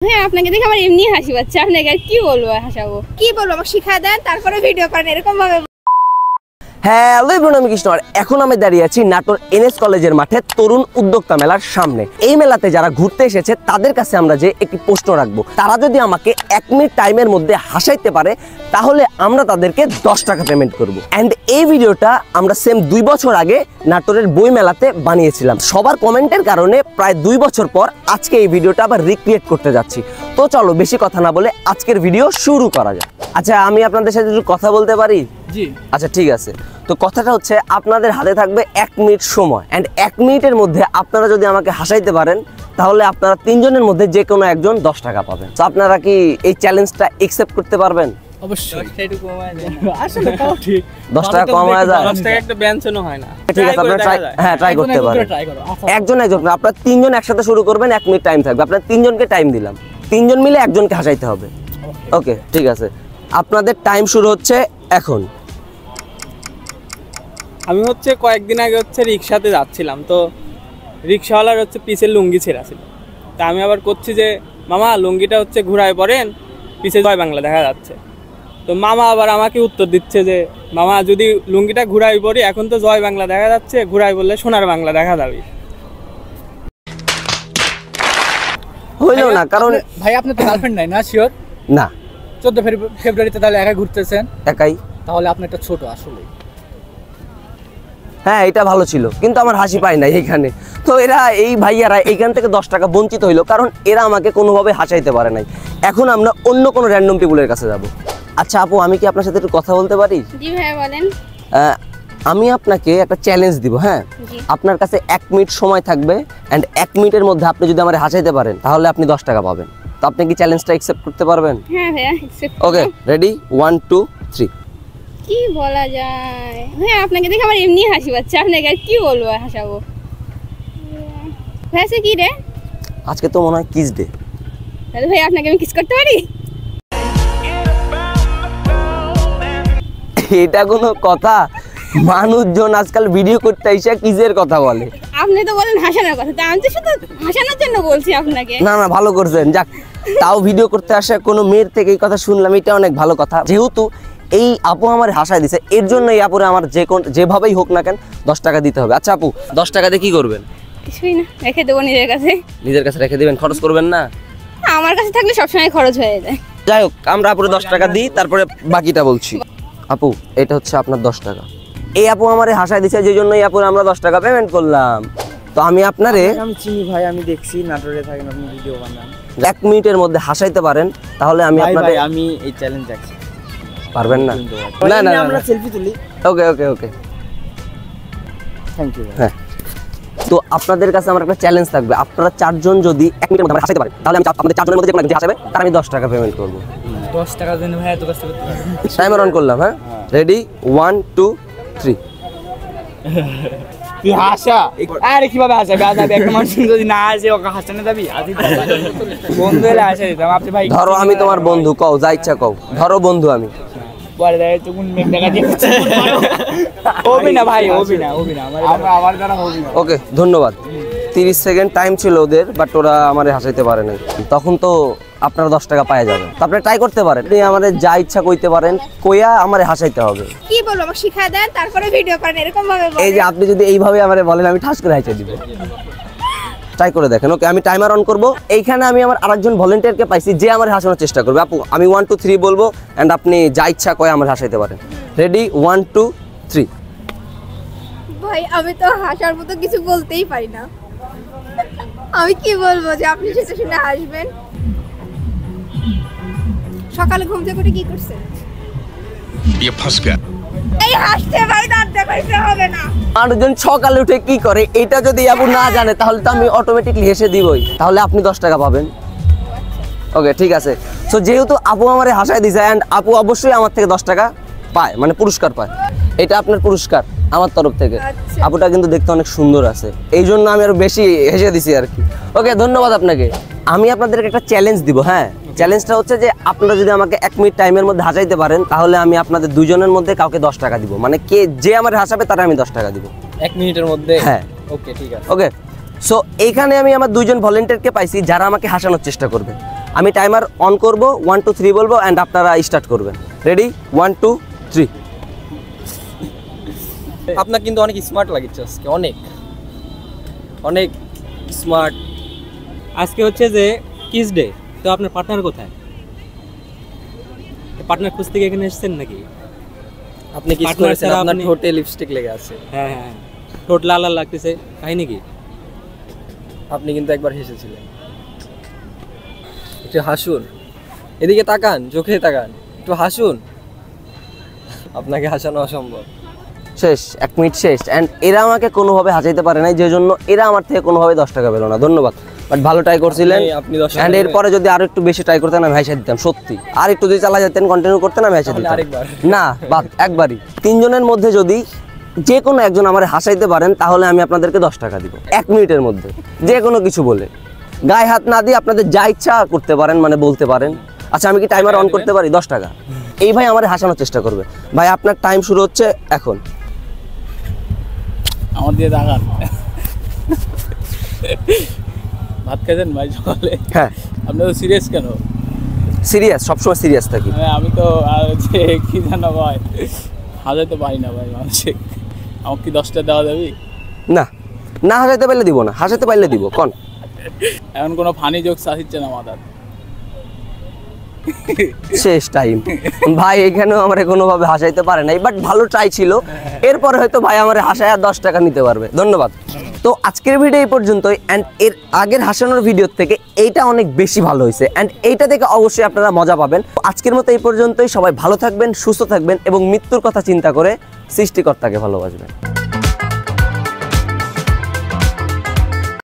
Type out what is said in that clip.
হ্যাঁ, আপনাকে দেখে আমার এমনি হাসি পাচ্ছে। আপনাকে আর কি বলবো, হাসাবো কি বলবো, আমাকে শিখায় দেন, তারপরে ভিডিও করেন এরকম ভাবে। হ্যালো এভরিওয়ান, আমি কৃষ্ণ। এখন আমি দাঁড়িয়ে আছি নাটোর এনএস কলেজের মাঠে তরুণ উদ্যোক্তা মেলার সামনে। এই মেলাতে যারা ঘুরতে এসেছে তাদের কাছে আমরা যে একটি প্রশ্ন রাখবো, তারা যদি আমাকে 1 মিনিট টাইমের মধ্যে হাসাইতে পারে তাহলে আমরা তাদেরকে 10 টাকা পেমেন্ট করব। এন্ড এই ভিডিওটা আমরা সেম 2 বছর আগে নাটোরের বই মেলাতে বানিয়েছিলাম। সবার কমেন্টের কারণে প্রায় 2 বছর পর আজকে এই ভিডিওটা আবার রিক্রিয়েট করতে যাচ্ছি। তো চলো বেশি কথা না বলে আজকের ভিডিও শুরু করা যাক। আচ্ছা, আমি আপনাদের সাথে একটু কথা বলতে পারি? জি। আচ্ছা ঠিক আছে। তো কথাটা হচ্ছে, আপনাদের হাতে থাকবে 1 মিনিট সময়। এন্ড 1 মিনিটের মধ্যে আপনারা যদি আমাকে হাসাইতে পারেন তাহলে আপনারা 3 জনের মধ্যে যে কোনো একজন 10 টাকা পাবেন। তো আপনারা কি এই চ্যালেঞ্জটা অ্যাকসেপ্ট করতে পারবেন? অবশ্যই। 10 টাকা একটু কমায় যায়। আসলে তাও ঠিক। 10 টাকা কমায় যায়। 10 টাকা একটা ব্যঞ্জনও হয় না। ঠিক আছে, আপনারা ট্রাই করতে পারেন। একজন আপনারা 3 জন একসাথে শুরু করবেন, 1 মিনিট টাইম থাকবে। আপনারা 3 জনকে টাইম দিলাম, 3 জন মিলে একজনকে হাসাইতে হবে। ওকে ঠিক আছে, আপনাদের টাইম শুরু হচ্ছে এখন। আমি কয়েকদিন আগে রিক্সাতে যাচ্ছিলাম, তো রিক্সাওয়ালার পিছের লুঙ্গি ছেঁড়া ছিল। তা আমি আবার করছি যে মামা লুঙ্গিটা ঘুরায় পরেন, পিছে জয় বাংলা দেখা যাচ্ছে। তো মামা আবার আমাকে উত্তর দিচ্ছে যে মামা যদি লুঙ্গিটা ঘুরাই পরি, এখন তো জয় বাংলা দেখা যাচ্ছে, ঘুরাই বললে সোনার বাংলা দেখা যাবে। হইল না, কারণ ভাই আপনার তো গার্লফ্রেন্ড নাই না? শিওর না। 14 ফেব্রুয়ারিতে তাহলে একাই ঘুরতেছেন? একাই। তাহলে আপনি একটা ছোট আসলে। হ্যাঁ, এটা ভালো ছিল, কিন্তু আমার হাসি পায় না এইখানে। তো এরা এই ভাইয়ারা এইখান থেকে 10 টাকা বঞ্চিত হইলো, কারণ এরা আমাকে কোনোভাবে হাসাইতে পারে নাই। এখন আমরা অন্য কোনো র্যান্ডম পিপুলের কাছে যাব। আচ্ছা আপু, আমি কি আপনার সাথে একটু কথা বলতে পারি? জি ভাই বলেন। আমি আপনাকে একটা চ্যালেঞ্জ দিব। হ্যাঁ, আপনার কাছে 1 মিনিট সময় থাকবে, এন্ড 1 মিনিটের মধ্যে আপনি যদি আমার হাসাইতে পারেন তাহলে আপনি 10 টাকা পাবেন। তো আপনি কি চ্যালেঞ্জটা অ্যাকসেপ্ট করতে পারবেন? হ্যাঁ ভাইয়া অ্যাকসেপ্ট। ওকে, রেডি? 1 2 3। কি বলা যায়? হ্যাঁ, আপনাকে দেখে আমার এমনি হাসি পাচ্ছে। আপনাকে আর কি বলবো, হাসাবো ভাই। কি রে আজকে তো মনে হয় কিস ডে। তাহলে ভাই আপনাকে আমি কিস করতে পারি? এটা কোনো কথা? মানুষজন আজকাল ভিডিও করতে এসে কিসের কথা বলে। আপনি তো বলেন হাসানোর কথা, তা আমি তো শুধু হাসানোর জন্য বলছি আপনাকে। না না, ভালো করছেন। যাক, তাও ভিডিও করতে আসে কোনো মেয়ের থেকে এই কথা শুনলাম, এটা অনেক ভালো কথা। যেহেতু এই আপু আমার হাসায় দিছে, এর জন্য এই আপুরে আমার যেভাবেই হোক না কেন 10 টাকা দিতে হবে। আচ্ছা আপু, 10 টাকা দিয়ে কি করবেন? কিছুই না, রেখে দেবো নিজের কাছে। নিজের কাছে রেখে দিবেন, খরচ করবেন না? আমার কাছে থাকলে সবসময় খরচ হয়ে যায়। যাই হোক, আমরা আপুরে 10 টাকা দিই, তারপরে বাকিটা বলছি। আপু, এটা হচ্ছে আপনার 10 টাকা। এই আপু আমারে হাসায় দিছে, যে জন্য এই আপুরে আমরা 10 টাকা পেমেন্ট করলাম। তো আমি আপনারে, আমি চিনি ভাই, আমি দেখছি নাটোরে থাকেন আপনি, ভিডিও বানান। 1 মিনিটের মধ্যে হাসাইতে পারেন তাহলে আমি আপনাকে। আমি এই চ্যালেঞ্জ দেখছি। পারবেন না? না না, আমরা সেলফি তুলি। ওকে ওকে ওকে, থ্যাংক ইউ। হ্যাঁ, তো আপনাদের কাছে আমার একটা চ্যালেঞ্জ থাকবে। আপনারা 4 জন যদি 1 মিনিটের মধ্যে হাসাইতে পারেন তাহলে আমি আপনাদের 4 জনের মধ্যে যে কোনো একজন হাসাবে তার আমি 10 টাকা পেমেন্ট করব। 10 টাকার জন্য ভাই এত কষ্ট করতে পারবেন? টাইমার অন করলাম। হ্যাঁ, রেডি? 1 2 3। তুই হাসা। আরে কিভাবে হাসাবে? একটা মানুষ যদি না হাসে ওকে হাসানো যাবি? বন্ধু হলে হাসা দিতাম। আপনি ভাই ধরো আমি তোমার বন্ধু, কও যা ইচ্ছা কও। ধরো বন্ধু আমি। পরে দেখা যাচ্ছে কোন মেঘ দেখা যাচ্ছে। হবি না ভাই, হবি না আমার দ্বারা হবি না। ওকে, ধন্যবাদ। 30 সেকেন্ড টাইম ছিল ওদের, বাট ওরা আমারে হাসাইতে পারে নাই। তখন তো আপনারা 10 টাকা পাওয়া যাবে। তো আপনি ট্রাই করতে পারেন, আপনি আমাদের যা ইচ্ছা কইতে পারেন, কইয়া আমারে হাসাইতে হবে। কি বলবো, আমাকে শিখায় দেন, তারপরে ভিডিও করেন এরকম ভাবে। এই যে আপনি যদি এইভাবে আমারে বলেন, আমি ঠাস করে হাসাই দিব। ট্রাই করে দেখেন। ওকে, আমি টাইমার অন করব। এইখানে আমি আমার আরেকজন ভলান্টিয়ারকে পাইছি যে আমার হাসানোর চেষ্টা করবে। আপু, আমি 1 2 3 বলবো, এন্ড আপনি যা ইচ্ছা কয় আমার হাসাইতে পারেন। রেডি? 1 2 3। ভাই আমি তো হাসার মতো কিছু বলতেই পারি না। আমি কি বলবো যে আপনি সেটা শুনে হাসবেন? সকালে ঘুম থেকে উঠে কি করছেন? এই হাসতে ভাই, দাঁত দেখাইতে হবে না। মানুষজন সকালে উঠে কি করে এটা যদি আপু না জানে তাহলে তো আমি অটোমেটিকলি হেসে দিবই। তাহলে আপনি 10 টাকা পাবেন। ওকে ঠিক আছে। সো যেহেতু আপু আমারে হাসায় দিছে, এন্ড আপু অবশ্যই আমার থেকে 10 টাকা পায়, মানে পুরস্কার পায়। এটা আপনার পুরস্কার আমার তরফ থেকে। আপুটা কিন্তু দেখতে অনেক সুন্দর আছে, এই জন্য আমি আরো বেশি হেসে দিছি আর কি। ওকে, ধন্যবাদ আপনাকে। আমি আপনাদেরকে একটা চ্যালেঞ্জ দিব। হ্যাঁ, চ্যালেঞ্জটা হচ্ছে যে আপনারা যদি আমাকে 1 মিনিট টাইমের মধ্যে হাসাইতে পারেন তাহলে আমি আপনাদের 2 জনের মধ্যে কাউকে 10 টাকা দিব। মানে যে আমার হাসাবে তারা আমি 10 টাকা দিব 1 মিনিটের মধ্যে। হ্যাঁ ওকে ঠিক আছে। ওকে, সো এইখানে আমি আমার 2 জন ভলান্টিয়ারকে পাইছি যারা আমাকে হাসানোর চেষ্টা করবে। আমি টাইমার অন করব, 1 2 3 বলবো অ্যান্ড আপনারা স্টার্ট করবেন। রেডি, 1 2 3। আপনার কিন্তু অনেক স্মার্ট লাগছে আজকে, অনেক অনেক স্মার্ট। আজকে হচ্ছে যে কিস ডে, তো আপনার পার্টনার কোথায়? পার্টনার খুঁজতে গিয়ে এখানে এসেছেন নাকি? আপনি কিস Partner করেছেন, ছাড়া আপনার আপনি- ঠোঁটে লিপস্টিক লেগে আছে। হ্যাঁ হ্যাঁ, ঠোঁট লাল লাল লাগতেছে, কাহিনী কি? আপনি কিন্তু একবার হেসেছিলেন। একটু হাসুন, এদিকে তাকান, চোখে তাকান, একটু হাসুন। আপনাকে হাসানো অসম্ভব। শেষ, 1 মিনিট শেষ। অ্যান্ড এরা আমাকে কোনোভাবে হাসাইতে পারে নাই, যে জন্য এরা আমার থেকে কোনোভাবে 10 টাকা পেলো না। ধন্যবাদ, বাট ভালো ট্রাই করছিলেন। আপনি 10 টাকা অ্যান্ড এরপরে যদি আরো একটু বেশি ট্রাই করতেন আমি হাসা দিতাম, সত্যি। আর একটু যদি চালা যেতেন, কন্টিনিউ করতেন, আমি হাসা তাহলে দিতাম। আরেকবার। না বাদ, একবারই। 3 জনের মধ্যে যদি যে কোনো একজন আমার হাসাইতে পারেন তাহলে আমি আপনাদেরকে 10 টাকা দিব 1 মিনিটের মধ্যে, যে কোনো কিছু বলে। গায়ে হাত না দিয়ে আপনাদের যা ইচ্ছা করতে পারেন, মানে বলতে পারেন। আচ্ছা, আমি কি টাইমার অন করতে পারি? 10 টাকা। এই ভাই আমার হাসানোর চেষ্টা করবে। ভাই আপনার টাইম শুরু হচ্ছে এখন। আমার দিয়ে তাকান। ভাত খাইছেন ভাই সকালে? হ্যাঁ, আপনি তো সিরিয়াস কেন? সিরিয়াস, সবসময় সিরিয়াস থাকি। আমি তো যে কি জানো ভাই, হাজাইতে পারি না ভাই মানুষে। আমাকে কি 10টা দেওয়া যাবে? না, না হাসাইতে পারলে দিব না, হাসাইতে পারলে দিব। কোন এখন কোনো ফানি জোকস আসছে না মাথার। শেষ টাইম। ভাই এখানেও আমার কোনোভাবে হাসাইতে পারে নাই, বাট ভালো ট্রাই ছিল। এরপরে হয়তো ভাই আমার হাসায় আর 10 টাকা নিতে পারবে। ধন্যবাদ। তো আজকের ভিডিও এই পর্যন্তই। অ্যান্ড এর আগের হাসানোর ভিডিও থেকে এইটা অনেক বেশি ভালো হয়েছে, অ্যান্ড এইটা থেকে অবশ্যই আপনারা মজা পাবেন। আজকের মতো এই পর্যন্তই। সবাই ভালো থাকবেন, সুস্থ থাকবেন এবং মৃত্যুর কথা চিন্তা করে সৃষ্টিকর্তাকে ভালোবাসবেন।